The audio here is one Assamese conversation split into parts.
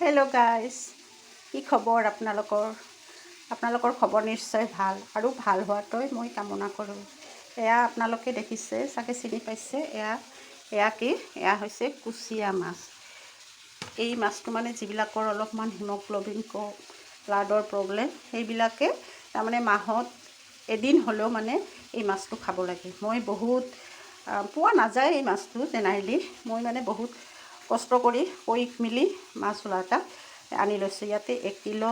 হেল্ল' গাইজ, কি খবৰ আপোনালোকৰ খবৰ নিশ্চয় ভাল আৰু ভাল হোৱাটোই মই কামনা কৰোঁ। এয়া আপোনালোকে দেখিছে চাগে, চিনি পাইছে, এয়া হৈছে কুচিয়া মাছ। এই মাছটো মানে যিবিলাকৰ অলপমান হিমগ্ল'বিন ব্লাডৰ প্ৰব্লেম, সেইবিলাকে তাৰমানে মাহত এদিন হ'লেও মানে এই মাছটো খাব লাগে। মই বহুত পোৱা নাযায় এই মাছটো জেনেৰেলি, মই মানে বহুত কষ্ট কৰি মেলি মাছ ওলাটা আনি লৈছোঁ। ইয়াতে 1 কিলো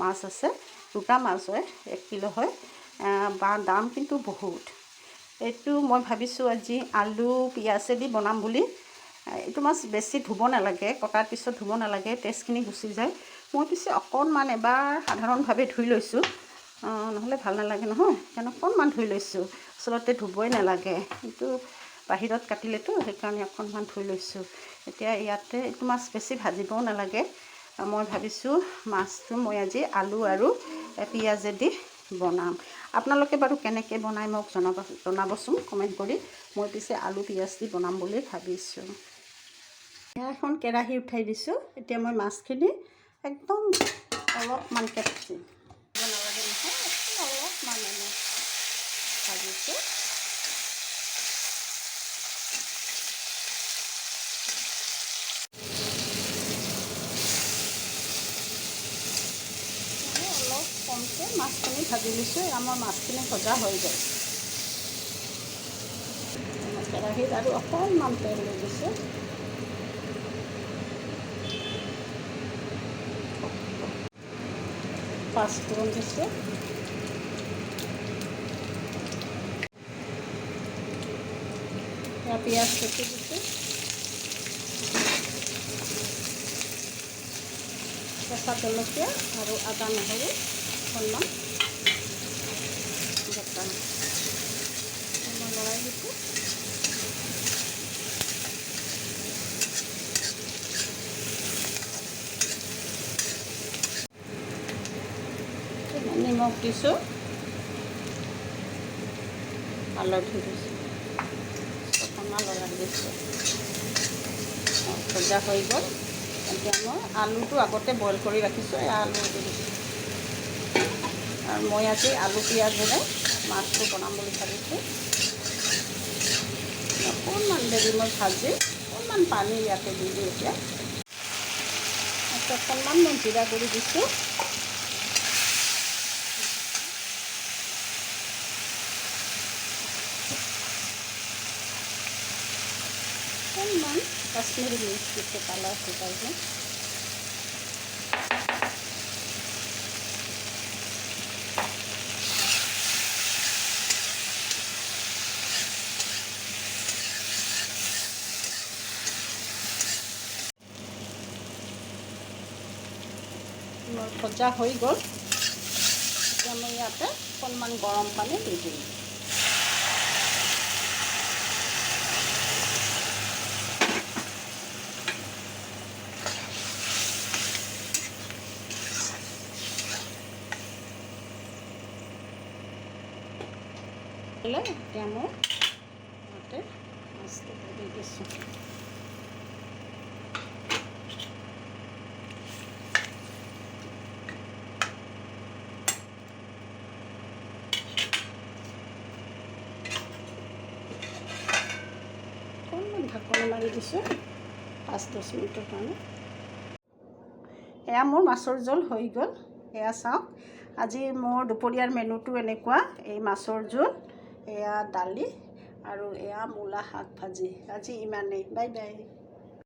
মাছ আছে, দুটা মাছ হয়, 1 কিলো হয়, বা দাম কিন্তু বহুত। এইটো মই ভাবিছোঁ আজি আলু পিঁয়াজেদি বনাম বুলি। এইটো মাছ বেছি ধুব নালাগে, কটাৰ পিছত ধুব নালাগে, তেজখিনি গুচি যায়। মই পিছে অকণমান এবাৰ সাধাৰণভাৱে ধুই লৈছোঁ, নহ'লে ভাল নালাগে নহয়, সেইকাৰণে অকণমান ধুই লৈছোঁ। আচলতে ধুবই নালাগে, কিন্তু বাহিৰত কাটিলেতো সেইকাৰণে অকণমান ধুই লৈছোঁ। এতিয়া ইয়াতে এইটো মাছ বেছি ভাজিবও নালাগে। মই ভাবিছোঁ মাছটো মই আজি আলু আৰু পিঁয়াজেদি বনাম। আপোনালোকে বাৰু কেনেকৈ বনায় মোক জনাবচোন কমেণ্ট কৰি। মই পিছে আলু পিঁয়াজ দি বনাম বুলি ভাবিছোঁ। এখন কেৰাহী উঠাই দিছোঁ। এতিয়া মই মাছখিনি একদম অলপমানকৈ ভাজিম, নালাগে নহয়, অলপমান ভাজিছোঁ। অলপ কমকৈ মাছখিনি ভাজি লৈছোঁ, আমাৰ মাছখিনি ভজা হৈ যায়। কেৰাহীত আৰু অকণমান তেল দি দিছোঁ। পাঁচফোৰণ দিছোঁ, পিঁয়াজ কুটি দিছোঁ, কেঁচা জলকীয়া আৰু আদা নহৰু অকণমান বটা লৰাই দিছোঁ। নিমখ দিছোঁ, হালধি দিছোঁ, অকণমান লৰাই দিছোঁ। ভজা হৈ গ'ল। এতিয়া মই আলুটো আগতে বইল কৰি ৰাখিছোঁ, এই আলুটো দিছোঁ। আৰু মই আজি আলু পিঁয়াজেৰে মাছটো বনাম বুলি ভাবিছোঁ। অকণমান দেৰি মই ভাজি অকণমান পানী ইয়াতে দি দিওঁ। এতিয়া অকণমান মই জিৰা গুড়ি দিছোঁ, অকণমান কাশ্মীৰী মিৰ্চ দিছোঁ কালাৰটো কাৰণে। ভজা হৈ গ'ল। এতিয়া মই ইয়াতে অকণমান গৰম পানী দি দিম। এতিয়া মই ইয়াতে মাছটো দি দিছোঁ। অকণমান ঢাকনি মাৰি দিছোঁ 5-10 মিনিটৰ কাৰণে। এয়া মোৰ মাছৰ জোল হৈ গ'ল। এয়া চাওক, আজি মোৰ দুপৰীয়াৰ মেনুটো এনেকুৱা। এই মাছৰ জোল, এয়া দালি আৰু এয়া মূলা শাক ভাজি। আজি ইমানেই। Bye bye.